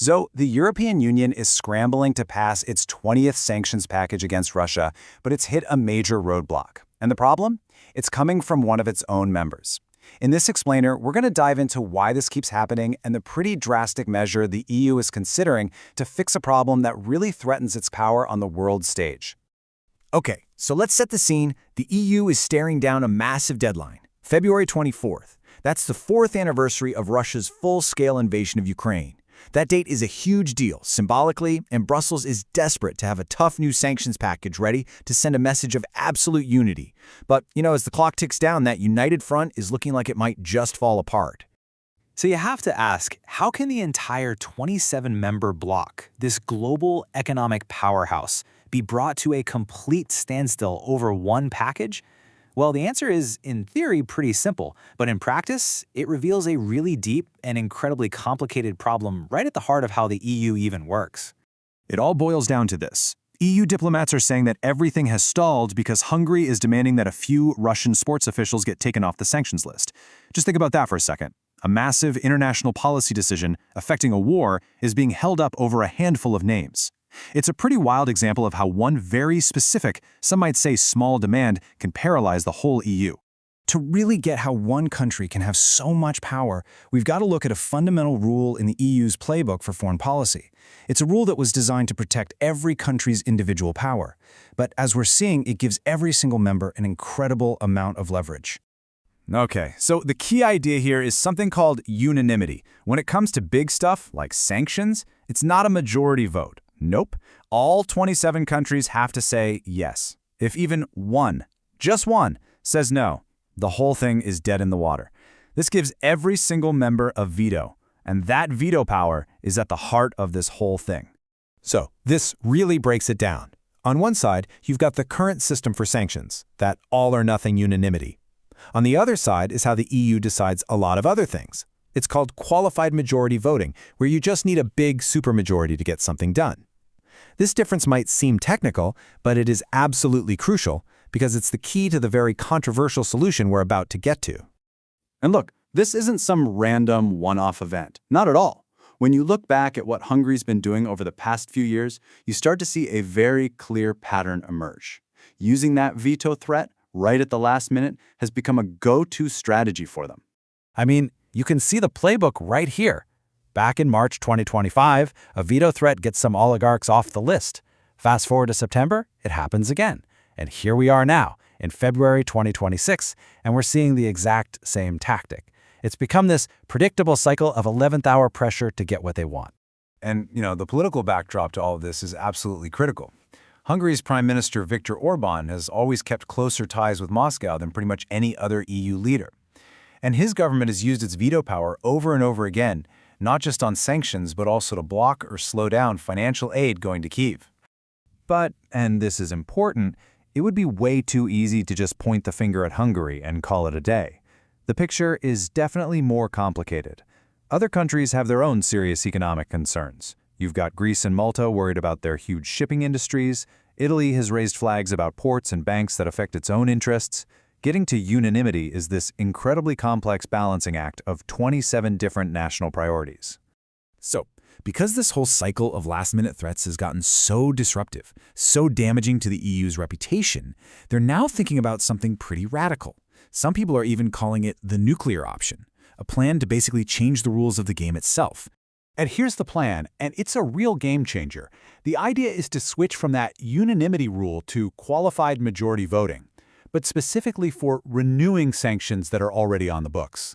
So, the European Union is scrambling to pass its 20th sanctions package against Russia, but it's hit a major roadblock. And the problem? It's coming from one of its own members. In this explainer, we're going to dive into why this keeps happening and the pretty drastic measure the EU is considering to fix a problem that really threatens its power on the world stage. Okay, so let's set the scene. The EU is staring down a massive deadline, February 24th. That's the 4th anniversary of Russia's full-scale invasion of Ukraine. That date is a huge deal, symbolically, and Brussels is desperate to have a tough new sanctions package ready to send a message of absolute unity. But, as the clock ticks down, that united front is looking like it might just fall apart. So you have to ask, how can the entire 27-member bloc, this global economic powerhouse, be brought to a complete standstill over one package? Well, the answer is, in theory, pretty simple, but in practice, it reveals a really deep and incredibly complicated problem right at the heart of how the EU even works. It all boils down to this. EU diplomats are saying that everything has stalled because Hungary is demanding that a few Russian sports officials get taken off the sanctions list. Just think about that for a second. A massive international policy decision affecting a war is being held up over a handful of names. It's a pretty wild example of how one very specific, some might say small demand, can paralyze the whole EU. To really get how one country can have so much power, we've got to look at a fundamental rule in the EU's playbook for foreign policy. It's a rule that was designed to protect every country's individual power. But as we're seeing, it gives every single member an incredible amount of leverage. Okay, so the key idea here is something called unanimity. When it comes to big stuff like sanctions, it's not a majority vote. Nope. All 27 countries have to say yes. If even one, just one, says no, the whole thing is dead in the water. This gives every single member a veto, and that veto power is at the heart of this whole thing. So, this really breaks it down. On one side, you've got the current system for sanctions, that all-or-nothing unanimity. On the other side is how the EU decides a lot of other things. It's called qualified majority voting, where you just need a big supermajority to get something done. This difference might seem technical, but it is absolutely crucial because it's the key to the very controversial solution we're about to get to. And look, this isn't some random one-off event. Not at all. When you look back at what Hungary's been doing over the past few years, you start to see a very clear pattern emerge. Using that veto threat right at the last minute has become a go-to strategy for them. I mean, you can see the playbook right here. Back in March 2025, a veto threat gets some oligarchs off the list. Fast forward to September, it happens again. And here we are now, in February 2026, and we're seeing the exact same tactic. It's become this predictable cycle of 11th-hour pressure to get what they want. And, the political backdrop to all of this is absolutely critical. Hungary's Prime Minister Viktor Orban has always kept closer ties with Moscow than pretty much any other EU leader. And his government has used its veto power over and over again, not just on sanctions, but also to block or slow down financial aid going to Kyiv. But, and this is important, it would be way too easy to just point the finger at Hungary and call it a day. The picture is definitely more complicated. Other countries have their own serious economic concerns. You've got Greece and Malta worried about their huge shipping industries. Italy has raised flags about ports and banks that affect its own interests. Getting to unanimity is this incredibly complex balancing act of 27 different national priorities. So, because this whole cycle of last-minute threats has gotten so disruptive, so damaging to the EU's reputation, they're now thinking about something pretty radical. Some people are even calling it the nuclear option, a plan to basically change the rules of the game itself. And here's the plan, and it's a real game changer. The idea is to switch from that unanimity rule to qualified majority voting, but specifically for renewing sanctions that are already on the books.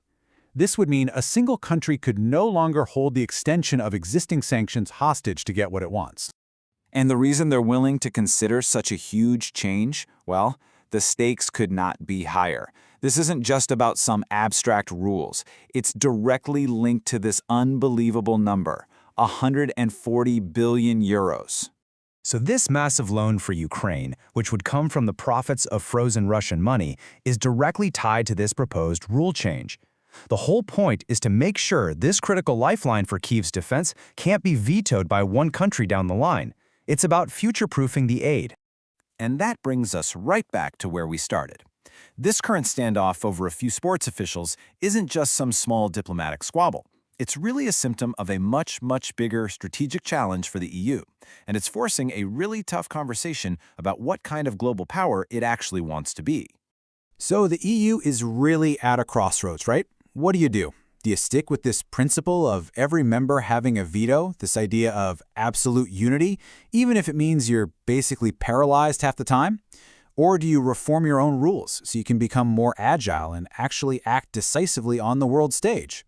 This would mean a single country could no longer hold the extension of existing sanctions hostage to get what it wants. And the reason they're willing to consider such a huge change? Well, the stakes could not be higher. This isn't just about some abstract rules. It's directly linked to this unbelievable number, 140 billion euros. So this massive loan for Ukraine, which would come from the profits of frozen Russian money, is directly tied to this proposed rule change. The whole point is to make sure this critical lifeline for Kyiv's defense can't be vetoed by one country down the line. It's about future-proofing the aid. And that brings us right back to where we started. This current standoff over a few sports officials isn't just some small diplomatic squabble. It's really a symptom of a much, much bigger strategic challenge for the EU, and it's forcing a really tough conversation about what kind of global power it actually wants to be. So the EU is really at a crossroads, right? What do? Do you stick with this principle of every member having a veto, this idea of absolute unity, even if it means you're basically paralyzed half the time? Or do you reform your own rules so you can become more agile and actually act decisively on the world stage?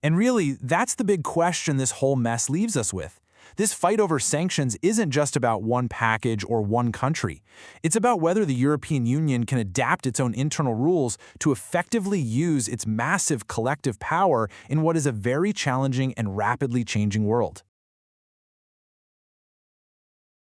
And really, that's the big question this whole mess leaves us with. This fight over sanctions isn't just about one package or one country. It's about whether the European Union can adapt its own internal rules to effectively use its massive collective power in what is a very challenging and rapidly changing world.